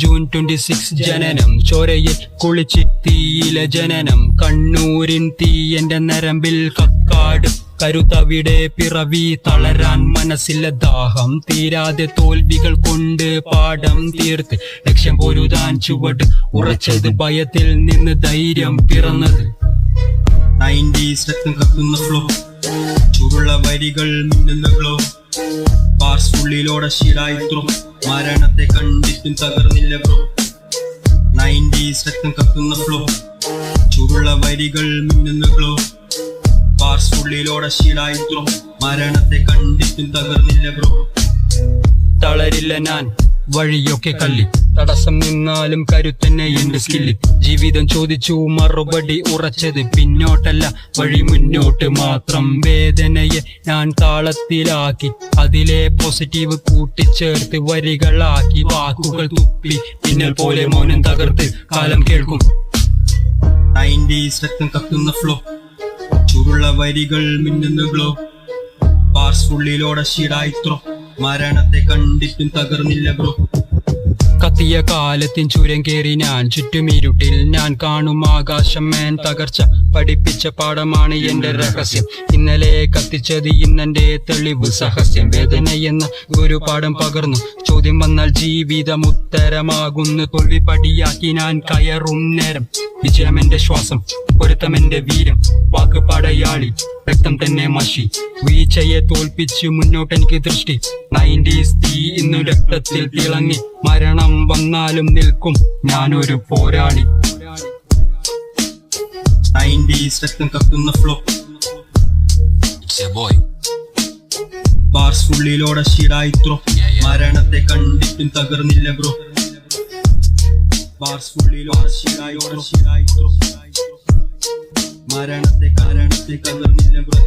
June 26 ജനനം, ചോരയിൽ കുളിച്ചിത്തീയിലെ ജനനം, കണ്ണൂരിൻ തീയന്റെ നരമ്പിൽ കക്കാട് കരുത്തവിടെ പിറവി, തളരാൻ മനസ്സിലെ ദാഹം തീരാതെ തോൽവികൾ കൊണ്ട് പാഠം തീർത്ത് ലക്ഷ്യം പൊരുതാൻ ചുവട് ഉറച്ചത്, ഭയത്തിൽ നിന്ന് ധൈര്യം പിറന്നത്. 90s രക്തം കത്തുന്ന ഫ്ലോ, ചൂടുള്ള വരികൾ മിന്നുന്ന ഗ്ലോ, ബാർസ് ഉള്ളിലോടെ ശീലായിത്രോ, മരണത്തെ കണ്ടിട്ടും തകർന്നില്ല ബ്രോ. 90s രക്തം കത്തുന്ന ഫ്ലോ, ചൂടുള്ള വരികൾ മിന്നുന്ന ഗ്ലോ, ബാർസ് ഉള്ളിലോടെ ശീലായിത്രോ, മരണത്തെ കണ്ടിട്ടും തകർന്നില്ല ബ്രോ. തളരില്ല ഞാൻ വഴിയൊക്കെ കല്ലി, തടസ്സം നിന്നാലും കരുത്തന്നെ എന്റെ സ്കില്ല്. ജീവിതം ചോദിച്ചു മറുപടി ഉറച്ചത് പിന്നോട്ടല്ല വഴി മുന്നോട്ട് മാത്രം. വേദനയെ ഞാൻ താളത്തിലാക്കി, അതിലെ പോസിറ്റീവ് കൂട്ടിച്ചേർത്ത് വരികളാക്കി, വാക്കുകൾ തുപ്പി പിന്നൽ പോലെ മൗനം തകർത്ത് കാലം കേൾക്കും. 90s രക്തം കത്തുന്ന ഫ്ലോ, ചൂടുള്ള വരികൾ മിന്നുന്ന ഗ്ലോ, ബാർസ് ഉള്ളിലോടെ ശീലായിത്രോ, മരണത്തെ കണ്ടിട്ടും തകർന്നില്ല ബ്രോ. കത്തിയ കാലത്തിൻ ചുരം കേറി ഞാൻ, ചുറ്റുമിരുട്ടിൽ ഞാൻ കാണും ആകാശം. മേൻ തകർച്ച പഠിപ്പിച്ച പാഠമാണ് എന്റെ രഹസ്യം, ഇന്നലെ കത്തിച്ചത് ഇന്നെന്റെ തെളിവ് സഹസ്യം. വേദനയെന്ന ഒരു പാഠം പകർന്നു, ചോദ്യം വന്നാൽ ജീവിതം ഉത്തരമാകുന്നു. തോൽവി പടിയാക്കി ഞാൻ കയറും നേരം, വിജയം എന്റെ ശ്വാസം, പൊരുത്തം എന്റെ വീരം, വാക്ക് പടയാളി, രക്തം തന്നെ മഷി. വീഴ്ചയെ തോൽപ്പിച്ച് മുന്നോട്ടെനിക്ക് ദൃഷ്ടി. 90s തീ ഇന്നു രക്തത്തിൽ തിളങ്ങി, മരണം വന്നാലും നിൽക്കും ഞാനൊരു പോരാളി. 90s രക്തം കത്തുന്ന ഫ്ലോ, ബാർസ് ഉള്ളിലോടെ ശീലായിത്രോ, മരണത്തെ കണ്ടിട്ടും തകർന്നില്ല ബ്രോ. ബാർസ് ഉള്ളിലോടെ ശീലായിത്രോ, മരണത്തെ കകർന്നില്ല ബ്രോ.